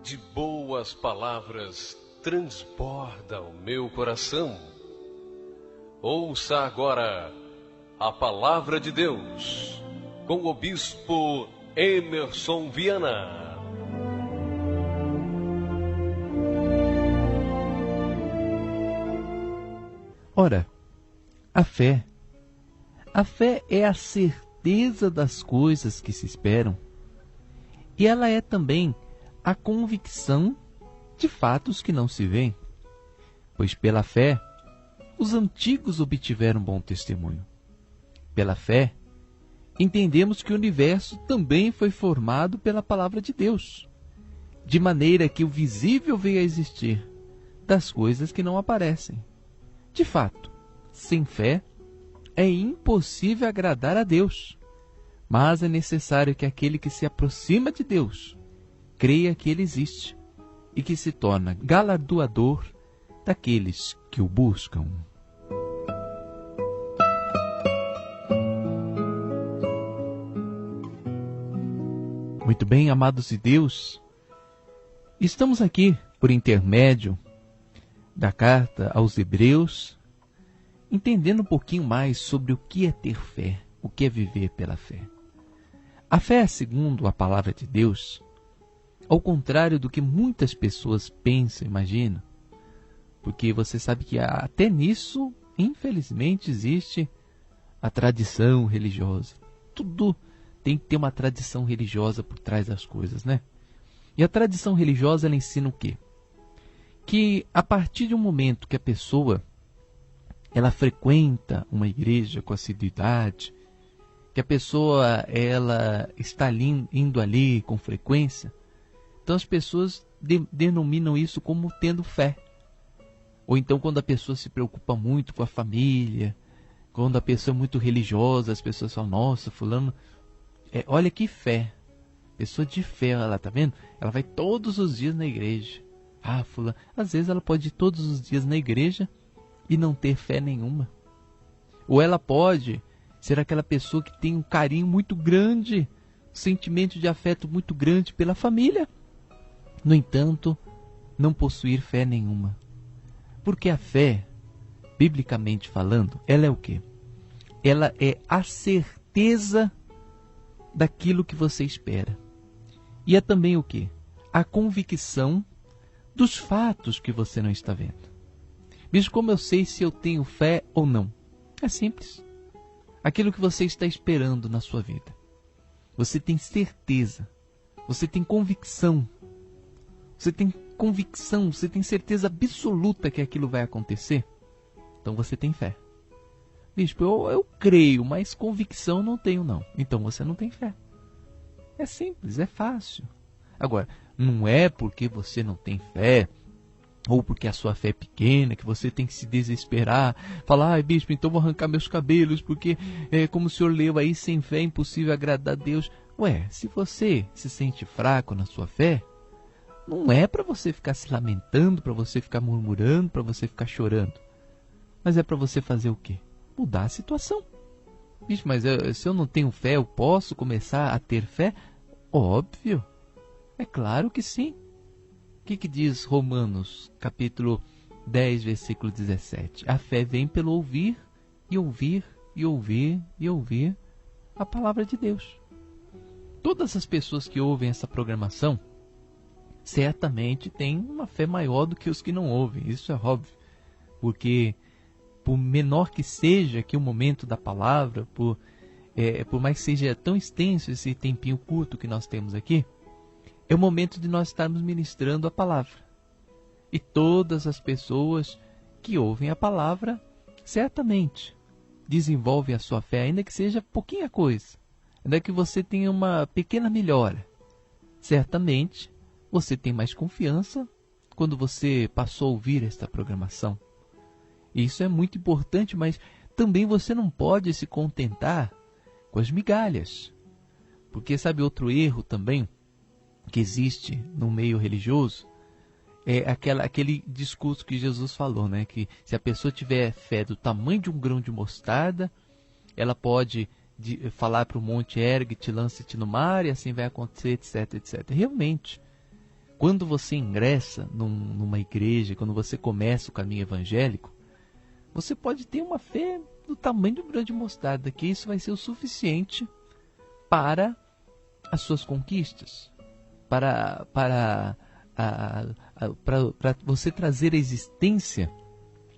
de boas palavras transborda o meu coração. Ouça agora a palavra de Deus com o bispo Emerson Viana. Ora, a fé é a certeza das coisas que se esperam, e ela é também a convicção de fatos que não se veem, pois pela fé os antigos obtiveram bom testemunho. Pela fé, entendemos que o universo também foi formado pela palavra de Deus, de maneira que o visível veio a existir das coisas que não aparecem. De fato, sem fé, é impossível agradar a Deus, mas é necessário que aquele que se aproxima de Deus creia que Ele existe e que se torna galardoador daqueles que o buscam. Muito bem, amados de Deus, estamos aqui por intermédio da carta aos Hebreus, entendendo um pouquinho mais sobre o que é ter fé, o que é viver pela fé. A fé, segundo a palavra de Deus, ao contrário do que muitas pessoas pensam, imaginam, porque você sabe que até nisso, infelizmente, existe a tradição religiosa. Tudo tem que ter uma tradição religiosa por trás das coisas, né? E a tradição religiosa, ela ensina o quê? Que a partir de um momento que a pessoa ela frequenta uma igreja com assiduidade, que a pessoa ela está indo ali com frequência, então as pessoas denominam isso como tendo fé. Ou então quando a pessoa se preocupa muito com a família, quando a pessoa é muito religiosa, as pessoas falam, nossa, fulano, olha que fé. Pessoa de fé, ela tá vendo? Ela vai todos os dias na igreja. Ah, fulano, às vezes ela pode ir todos os dias na igreja e não ter fé nenhuma. Ou ela pode ser aquela pessoa que tem um carinho muito grande, um sentimento de afeto muito grande pela família. No entanto, não possuir fé nenhuma. Porque a fé, biblicamente falando, ela é o quê? Ela é a certeza daquilo que você espera. E é também o quê? A convicção dos fatos que você não está vendo. Veja como eu sei se eu tenho fé ou não. É simples. Aquilo que você está esperando na sua vida. Você tem certeza. Você tem convicção. Você tem convicção, você tem certeza absoluta que aquilo vai acontecer. Então você tem fé. Bispo, eu creio, mas convicção não tenho não. Então você não tem fé. É simples, é fácil. Agora, não é porque você não tem fé, ou porque a sua fé é pequena, que você tem que se desesperar, falar, bispo, então vou arrancar meus cabelos, porque como o senhor leu aí, sem fé é impossível agradar a Deus. Ué, se você se sente fraco na sua fé, não é para você ficar se lamentando, para você ficar murmurando, para você ficar chorando. Mas é para você fazer o quê? Mudar a situação. Bicho, mas se eu não tenho fé, eu posso começar a ter fé? Óbvio. É claro que sim. O que diz Romanos, capítulo 10, versículo 17? A fé vem pelo ouvir, e ouvir, e ouvir, e ouvir a palavra de Deus. Todas as pessoas que ouvem essa programação, certamente têm uma fé maior do que os que não ouvem. Isso é óbvio. Porque, por menor que seja aqui o momento da palavra, por mais que seja tão extenso esse tempinho curto que nós temos aqui, é o momento de nós estarmos ministrando a palavra. E todas as pessoas que ouvem a palavra, certamente desenvolvem a sua fé, ainda que seja pouquinha coisa, ainda que você tenha uma pequena melhora. Certamente, você tem mais confiança quando você passou a ouvir esta programação. Isso é muito importante, mas também você não pode se contentar com as migalhas. Porque sabe outro erro também que existe no meio religioso? É aquele discurso que Jesus falou, né? Que se a pessoa tiver fé do tamanho de um grão de mostarda, ela pode falar para o monte, ergue-te, lance-te no mar, e assim vai acontecer, etc, etc. Realmente, quando você ingressa numa igreja, quando você começa o caminho evangélico, você pode ter uma fé do tamanho do grão de mostarda, que isso vai ser o suficiente para as suas conquistas, para você trazer à existência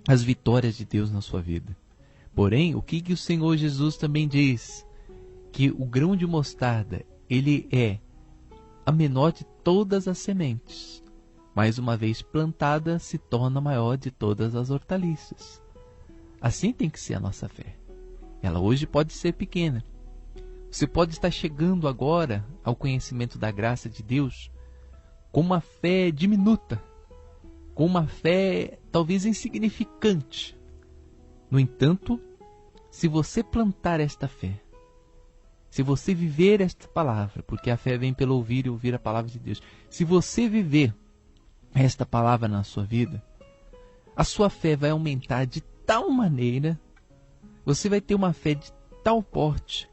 as vitórias de Deus na sua vida. Porém, o que o Senhor Jesus também diz? Que o grão de mostarda, ele é a menor de todas as sementes, mas uma vez plantada, se torna a maior de todas as hortaliças. Assim tem que ser a nossa fé. Ela hoje pode ser pequena. Você pode estar chegando agora ao conhecimento da graça de Deus com uma fé diminuta, com uma fé talvez insignificante. No entanto, se você plantar esta fé, se você viver esta palavra, porque a fé vem pelo ouvir e ouvir a palavra de Deus, se você viver esta palavra na sua vida, a sua fé vai aumentar de tal maneira, você vai ter uma fé de tal porte,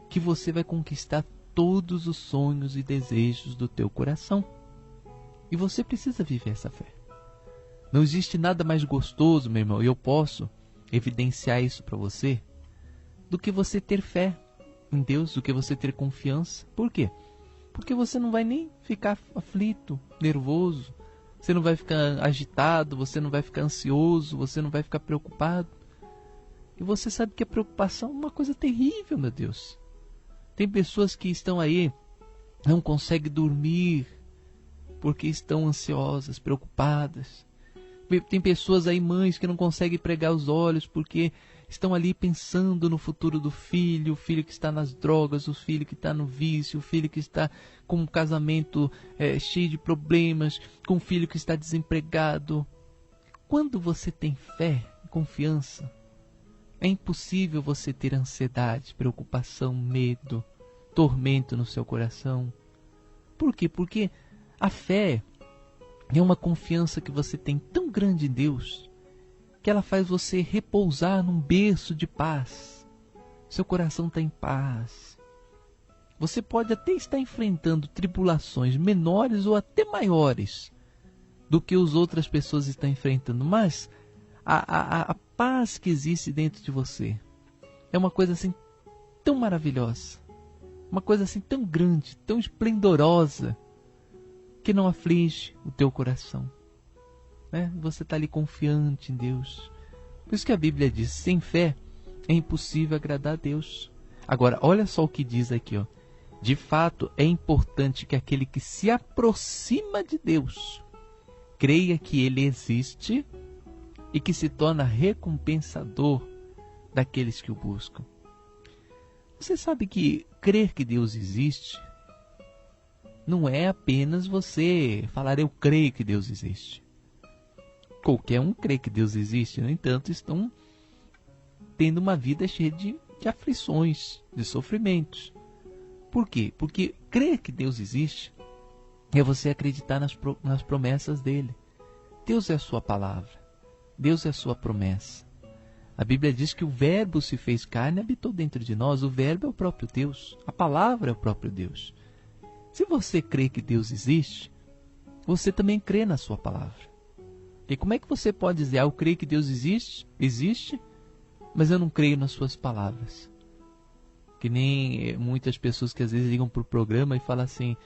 que você vai conquistar todos os sonhos e desejos do teu coração. E você precisa viver essa fé. Não existe nada mais gostoso, meu irmão, e eu posso evidenciar isso para você, do que você ter fé em Deus, do que você ter confiança. Por quê? Porque você não vai nem ficar aflito, nervoso, você não vai ficar agitado, você não vai ficar ansioso, você não vai ficar preocupado. E você sabe que a preocupação é uma coisa terrível, meu Deus. Tem pessoas que estão aí, não conseguem dormir, porque estão ansiosas, preocupadas. Tem pessoas aí, mães, que não conseguem pregar os olhos, porque estão ali pensando no futuro do filho, o filho que está nas drogas, o filho que está no vício, o filho que está com um casamento cheio de problemas, com um filho que está desempregado. Quando você tem fé, confiança, é impossível você ter ansiedade, preocupação, medo, tormento no seu coração. Por quê? Porque a fé é uma confiança que você tem tão grande em Deus, que ela faz você repousar num berço de paz. Seu coração está em paz. Você pode até estar enfrentando tribulações menores ou até maiores do que as outras pessoas estão enfrentando, mas a paz que existe dentro de você é uma coisa assim tão maravilhosa, uma coisa assim tão grande, tão esplendorosa, que não aflige o teu coração. Você está ali confiante em Deus. Por isso que a Bíblia diz, sem fé é impossível agradar a Deus. Agora, olha só o que diz aqui, ó. De fato, é importante que aquele que se aproxima de Deus creia que Ele existe e que se torna recompensador daqueles que o buscam. Você sabe que crer que Deus existe não é apenas você falar, eu creio que Deus existe. Qualquer um crê que Deus existe, no entanto, estão tendo uma vida cheia de aflições, de sofrimentos. Por quê? Porque crer que Deus existe é você acreditar nas promessas dele. Deus é a sua palavra. Deus é a sua promessa. A Bíblia diz que o Verbo se fez carne e habitou dentro de nós. O Verbo é o próprio Deus. A palavra é o próprio Deus. Se você crê que Deus existe, você também crê na sua palavra. E como é que você pode dizer, eu creio que Deus existe, mas eu não creio nas suas palavras? Que nem muitas pessoas que às vezes ligam para o programa e falam assim,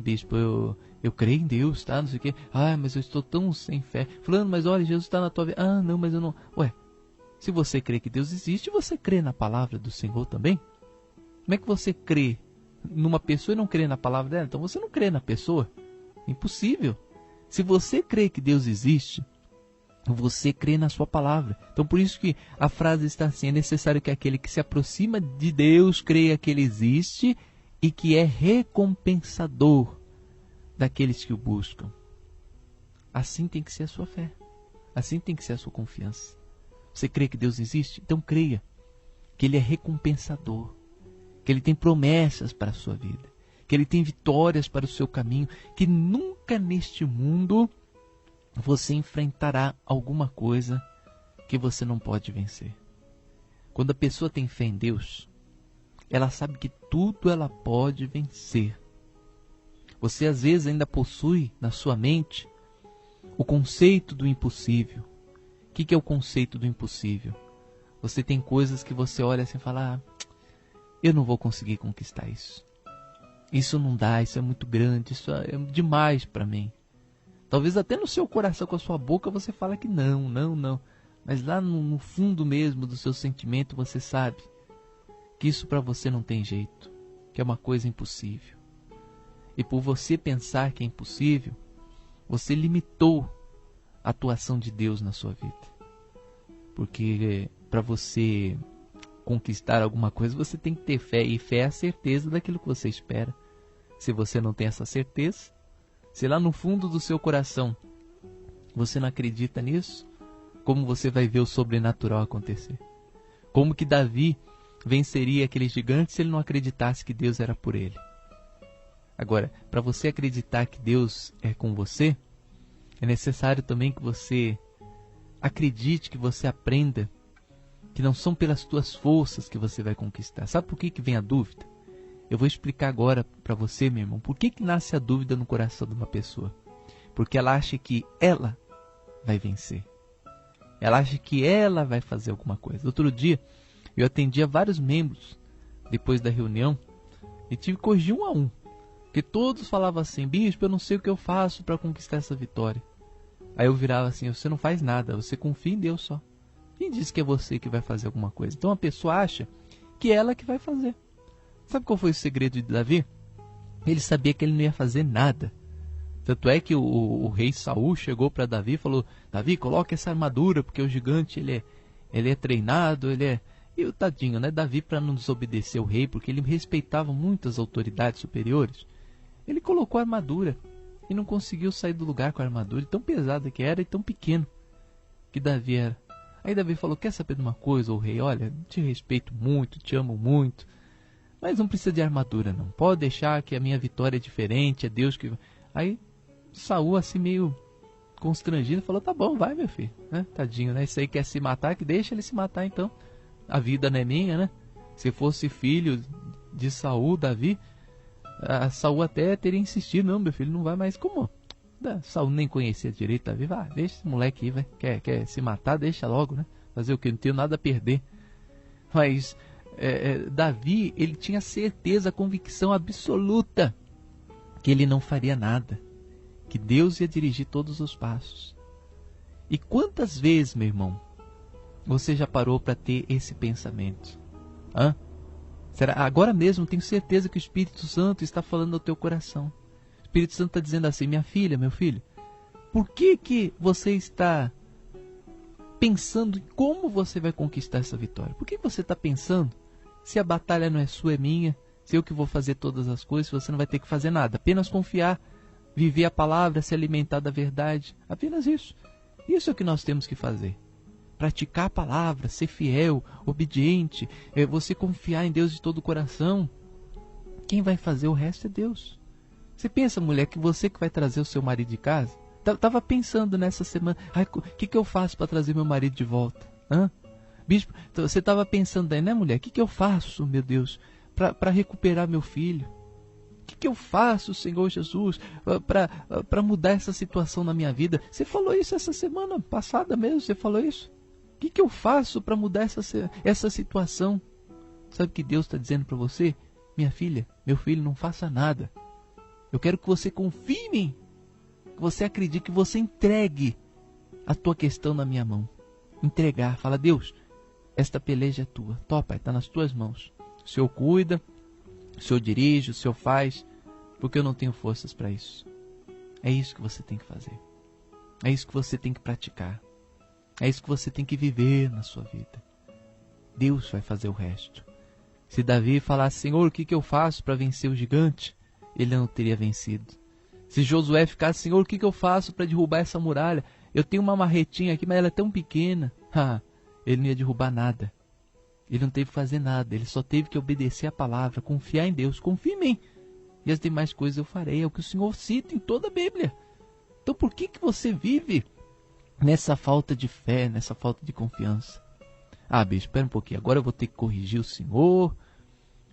bispo, eu creio em Deus, tá? Não sei o quê. Mas eu estou tão sem fé. Fulano, mas olha, Jesus está na tua vida. Não, mas eu não... Se você crê que Deus existe, você crê na palavra do Senhor também? Como é que você crê numa pessoa e não crê na palavra dela? Então você não crê na pessoa. Impossível. Se você crê que Deus existe, você crê na sua palavra. Então por isso que a frase está assim, é necessário que aquele que se aproxima de Deus creia que Ele existe e que é recompensador daqueles que o buscam. Assim tem que ser a sua fé. Assim tem que ser a sua confiança. Você crê que Deus existe? Então creia que Ele é recompensador, que Ele tem promessas para a sua vida, que Ele tem vitórias para o seu caminho, que nunca neste mundo você enfrentará alguma coisa que você não pode vencer. Quando a pessoa tem fé em Deus, ela sabe que tudo ela pode vencer. Você às vezes ainda possui na sua mente o conceito do impossível. O que é o conceito do impossível? Você tem coisas que você olha assim e fala, eu não vou conseguir conquistar isso. Isso não dá, isso é muito grande, isso é demais para mim. Talvez até no seu coração, com a sua boca, você fala que não. Mas lá no fundo mesmo do seu sentimento, você sabe que isso para você não tem jeito, que é uma coisa impossível. E por você pensar que é impossível, você limitou a atuação de Deus na sua vida. Porque para você conquistar alguma coisa, você tem que ter fé. E fé é a certeza daquilo que você espera. Se você não tem essa certeza, se lá no fundo do seu coração você não acredita nisso, como você vai ver o sobrenatural acontecer? Como que Davi venceria aquele gigante se ele não acreditasse que Deus era por ele? Agora, para você acreditar que Deus é com você, é necessário também que você acredite, que você aprenda que não são pelas tuas forças que você vai conquistar. Sabe por que vem a dúvida? Eu vou explicar agora para você, meu irmão, por que nasce a dúvida no coração de uma pessoa. Porque ela acha que ela vai vencer. Ela acha que ela vai fazer alguma coisa. Outro dia, eu atendia vários membros depois da reunião e tive que corrigir um a um. Porque todos falavam assim, bispo, eu não sei o que eu faço para conquistar essa vitória. Aí eu virava assim, você não faz nada, você confia em Deus só. Quem disse que é você que vai fazer alguma coisa? Então a pessoa acha que é ela que vai fazer. Sabe qual foi o segredo de Davi? Ele sabia que ele não ia fazer nada. Tanto é que o rei Saul chegou para Davi e falou, Davi, coloque essa armadura, porque o gigante ele é treinado, ele é... E o tadinho, né? Davi, para não desobedecer o rei, porque ele respeitava muito as autoridades superiores, ele colocou a armadura e não conseguiu sair do lugar com a armadura, tão pesada que era e tão pequeno que Davi era. Aí Davi falou, quer saber de uma coisa, ô rei? Olha, te respeito muito, te amo muito, mas não precisa de armadura não. Pode deixar que a minha vitória é diferente, é Deus que... Aí Saul, assim meio constrangido, falou, tá bom, vai meu filho, né? Tadinho, né? Isso aí quer se matar, que deixa ele se matar então. A vida não é minha, né? Se fosse filho de Saul, Davi, a Saul até teria insistido, não, meu filho não vai mais. Como? Saul nem conhecia direito Davi, vai, deixa esse moleque aí, vai. Quer se matar, deixa logo, né? Fazer o que? Não tenho nada a perder. Mas Davi, ele tinha certeza, convicção absoluta que ele não faria nada, que Deus ia dirigir todos os passos. E quantas vezes, meu irmão, você já parou para ter esse pensamento? Será? Agora mesmo tenho certeza que o Espírito Santo está falando ao teu coração. O Espírito Santo está dizendo assim, minha filha, meu filho, por que você está pensando em como você vai conquistar essa vitória? Por que você está pensando se a batalha não é sua, é minha, se eu que vou fazer todas as coisas, você não vai ter que fazer nada, apenas confiar, viver a palavra, se alimentar da verdade, apenas isso. Isso é o que nós temos que fazer. Praticar a palavra, ser fiel, obediente, você confiar em Deus de todo o coração. Quem vai fazer o resto é Deus. Você pensa, mulher, que você que vai trazer o seu marido de casa? Estava pensando nessa semana, o que eu faço para trazer meu marido de volta? Bispo, você estava pensando aí, né, mulher? O que eu faço, meu Deus, para recuperar meu filho? O que eu faço, Senhor Jesus, para mudar essa situação na minha vida? Você falou isso essa semana passada mesmo, você falou isso? O que eu faço para mudar essa situação? Sabe o que Deus está dizendo para você? Minha filha, meu filho, não faça nada. Eu quero que você confie em mim, que você acredite, que você entregue a tua questão na minha mão. Entregar, fala, Deus, esta peleja é tua. Tó, Pai, está nas tuas mãos. O Senhor cuida, o Senhor dirige, o Senhor faz, porque eu não tenho forças para isso. É isso que você tem que fazer. É isso que você tem que praticar. É isso que você tem que viver na sua vida. Deus vai fazer o resto. Se Davi falasse, Senhor, o que eu faço para vencer o gigante? Ele não teria vencido. Se Josué ficasse, Senhor, o que eu faço para derrubar essa muralha? Eu tenho uma marretinha aqui, mas ela é tão pequena. Ele não ia derrubar nada. Ele não teve que fazer nada. Ele só teve que obedecer a palavra, confiar em Deus. Confia em mim. E as demais coisas eu farei. É o que o Senhor cita em toda a Bíblia. Então por que você vive nessa falta de fé, nessa falta de confiança? Bispo, espera um pouquinho. Agora eu vou ter que corrigir o Senhor,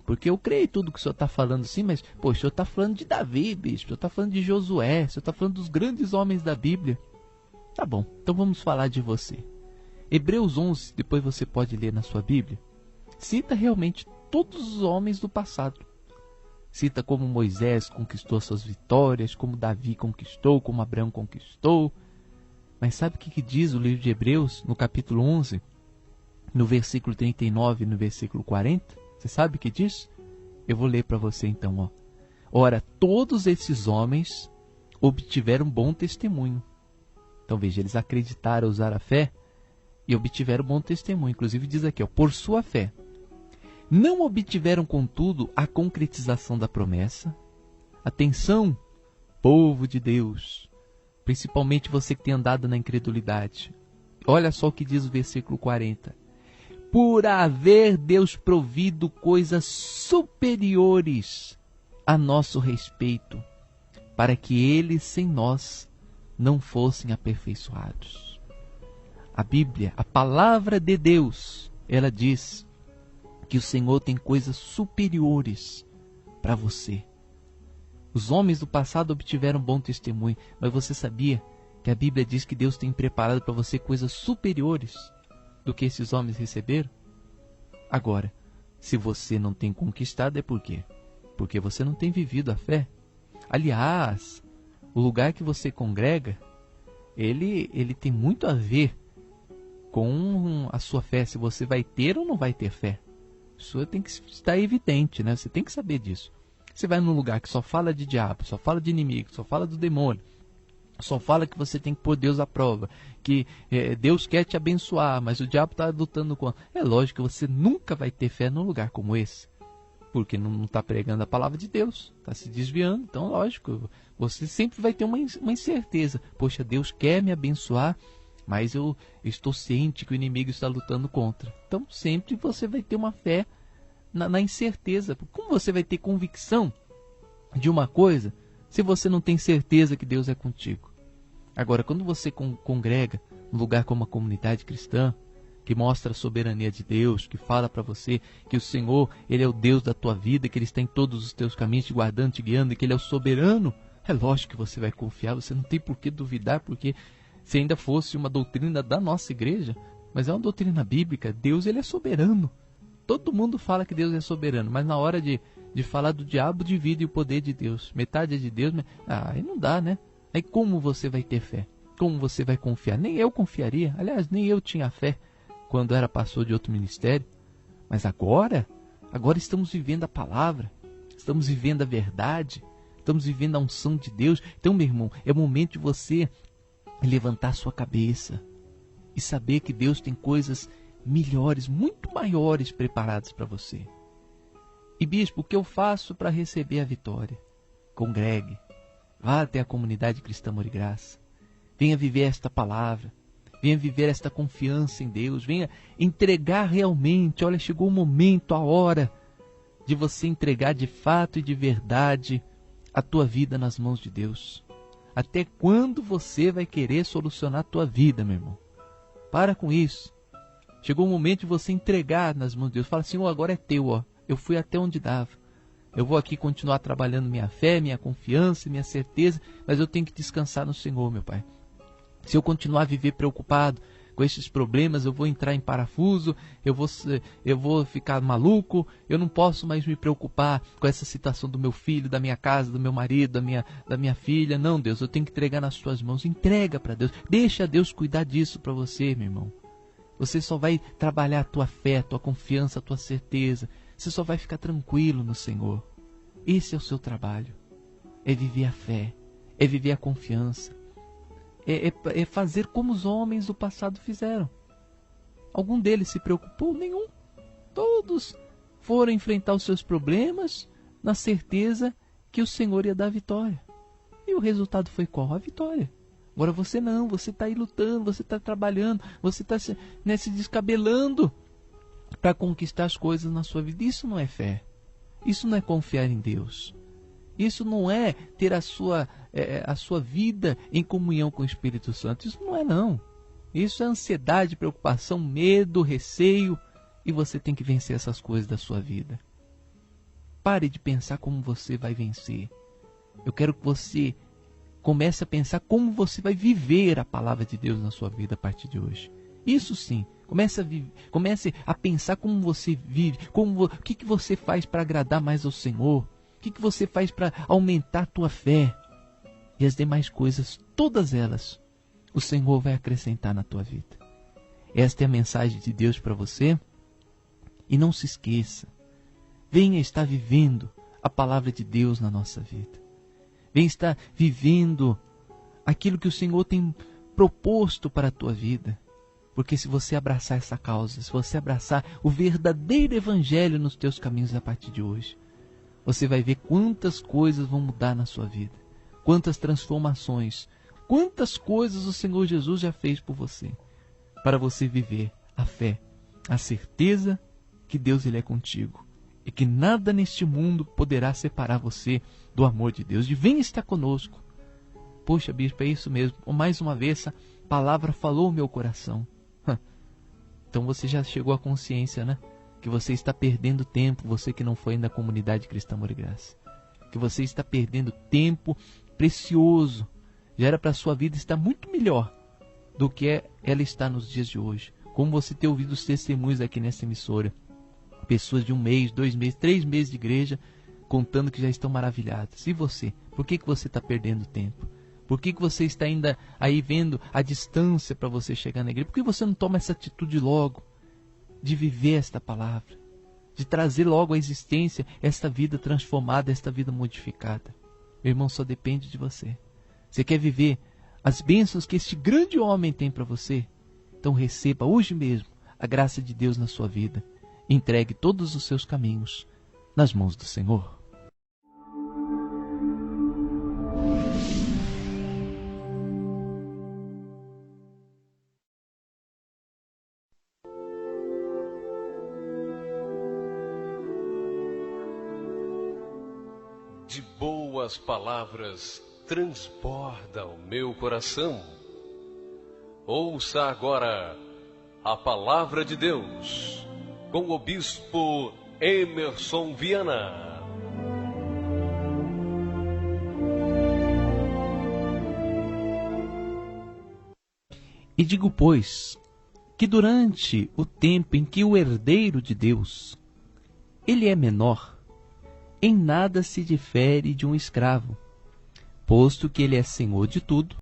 Porque eu creio em tudo que o senhor está falando sim, mas o senhor está falando de Davi, bispo, o senhor está falando de Josué, o senhor está falando dos grandes homens da Bíblia. Tá bom, então vamos falar de você. Hebreus 11, depois você pode ler na sua Bíblia, cita realmente todos os homens do passado. Cita como Moisés conquistou suas vitórias, como Davi conquistou, como Abraão conquistou. Mas sabe o que diz o livro de Hebreus, no capítulo 11, no versículo 39 e no versículo 40? Você sabe o que diz? Eu vou ler para você então. Ora, todos esses homens obtiveram bom testemunho. Então veja, eles acreditaram usar a fé e obtiveram bom testemunho. Inclusive diz aqui, por sua fé. Não obtiveram, contudo, a concretização da promessa. Atenção, povo de Deus, principalmente você que tem andado na incredulidade. Olha só o que diz o versículo 40. Por haver Deus provido coisas superiores a nosso respeito, para que eles sem nós não fossem aperfeiçoados. A Bíblia, a palavra de Deus, ela diz que o Senhor tem coisas superiores para você. Os homens do passado obtiveram bom testemunho, mas você sabia que a Bíblia diz que Deus tem preparado para você coisas superiores do que esses homens receberam? Agora, se você não tem conquistado, é por quê? Porque você não tem vivido a fé. Aliás, o lugar que você congrega, ele tem muito a ver com a sua fé, se você vai ter ou não vai ter fé. Isso tem que estar evidente, né? Você tem que saber disso. Você vai num lugar que só fala de diabo, só fala de inimigo, só fala do demônio, só fala que você tem que pôr Deus à prova, que Deus quer te abençoar, mas o diabo está lutando contra. É lógico que você nunca vai ter fé num lugar como esse, porque não está pregando a palavra de Deus, está se desviando. Então, lógico, você sempre vai ter uma incerteza. Poxa, Deus quer me abençoar, mas eu estou ciente que o inimigo está lutando contra. Então, sempre você vai ter uma fé na incerteza. Como você vai ter convicção de uma coisa se você não tem certeza que Deus é contigo? Agora, quando você congrega num lugar como a comunidade cristã, que mostra a soberania de Deus, que fala para você que o Senhor, Ele é o Deus da tua vida, que Ele está em todos os teus caminhos, te guardando, te guiando, e que Ele é o soberano, é lógico que você vai confiar, você não tem por que duvidar, porque se ainda fosse uma doutrina da nossa igreja, mas é uma doutrina bíblica, Deus, Ele é soberano. Todo mundo fala que Deus é soberano, mas na hora de falar do diabo, divide o poder de Deus. Metade é de Deus, mas aí não dá, né? Aí como você vai ter fé? Como você vai confiar? Nem eu confiaria. Aliás, nem eu tinha fé quando era pastor de outro ministério. Mas agora estamos vivendo a palavra, estamos vivendo a verdade, estamos vivendo a unção de Deus. Então, meu irmão, é o momento de você levantar sua cabeça e saber que Deus tem coisas melhores, muito maiores preparadas para você. E bispo, o que eu faço para receber a vitória? Congregue, vá até a comunidade cristã Amor e Graça, venha viver esta palavra, venha viver esta confiança em Deus, venha entregar realmente. Olha, chegou o momento, a hora de você entregar de fato e de verdade a tua vida nas mãos de Deus. Até quando você vai querer solucionar a tua vida, meu irmão? Para com isso. Chegou o momento de você entregar nas mãos de Deus. Fala, Senhor, agora é teu, ó. Eu fui até onde dava. Eu vou aqui continuar trabalhando minha fé, minha confiança, minha certeza, mas eu tenho que descansar no Senhor, meu Pai. Se eu continuar a viver preocupado com esses problemas, eu vou entrar em parafuso, eu vou ficar maluco, eu não posso mais me preocupar com essa situação do meu filho, da minha casa, do meu marido, da minha filha. Não, Deus, eu tenho que entregar nas tuas mãos. Entrega para Deus. Deixa Deus cuidar disso para você, meu irmão. Você só vai trabalhar a tua fé, a tua confiança, a tua certeza. Você só vai ficar tranquilo no Senhor. Esse é o seu trabalho. É viver a fé, é viver a confiança. É fazer como os homens do passado fizeram. Algum deles se preocupou? Nenhum. Todos foram enfrentar os seus problemas na certeza que o Senhor ia dar a vitória. E o resultado foi qual? A vitória. Agora você não, você está aí lutando, você está trabalhando, você está se descabelando para conquistar as coisas na sua vida. Isso não é fé. Isso não é confiar em Deus. Isso não é ter a sua vida em comunhão com o Espírito Santo. Isso não é, não. Isso é ansiedade, preocupação, medo, receio. E você tem que vencer essas coisas da sua vida. Pare de pensar como você vai vencer. Eu quero que você comece a pensar como você vai viver a palavra de Deus na sua vida a partir de hoje. Isso sim, comece a pensar como você vive, o que você faz para agradar mais ao Senhor, o que você faz para aumentar a tua fé. E as demais coisas, todas elas, o Senhor vai acrescentar na tua vida. Esta é a mensagem de Deus para você. E não se esqueça, venha estar vivendo a palavra de Deus na nossa vida. Venha estar vivendo aquilo que o Senhor tem proposto para a tua vida. Porque se você abraçar essa causa, se você abraçar o verdadeiro evangelho nos teus caminhos a partir de hoje, você vai ver quantas coisas vão mudar na sua vida. Quantas transformações, quantas coisas o Senhor Jesus já fez por você. Para você viver a fé, a certeza que Deus ele é contigo. E que nada neste mundo poderá separar você do amor de Deus. E venha estar conosco. Poxa, bispo, é isso mesmo. Mais uma vez, essa palavra falou o meu coração. Então você já chegou à consciência, né? Que você está perdendo tempo, você que não foi ainda da comunidade cristã Amor e Graça. Que você está perdendo tempo precioso. Já era para a sua vida estar muito melhor do que ela está nos dias de hoje. Como você ter ouvido os testemunhos aqui nessa emissora. Pessoas de 1 mês, 2 meses, 3 meses de igreja contando que já estão maravilhadas. E você? Por que você está perdendo tempo? Por que você está ainda aí vendo a distância para você chegar na igreja? Por que você não toma essa atitude logo de viver esta palavra? De trazer logo à existência esta vida transformada, esta vida modificada? Meu irmão, só depende de você. Você quer viver as bênçãos que este grande homem tem para você? Então receba hoje mesmo a graça de Deus na sua vida. Entregue todos os seus caminhos nas mãos do Senhor. De boas palavras transborda o meu coração. Ouça agora a palavra de Deus com o bispo Emerson Viana. E digo, pois, que durante o tempo em que o herdeiro de Deus, ele é menor, em nada se difere de um escravo, posto que ele é senhor de tudo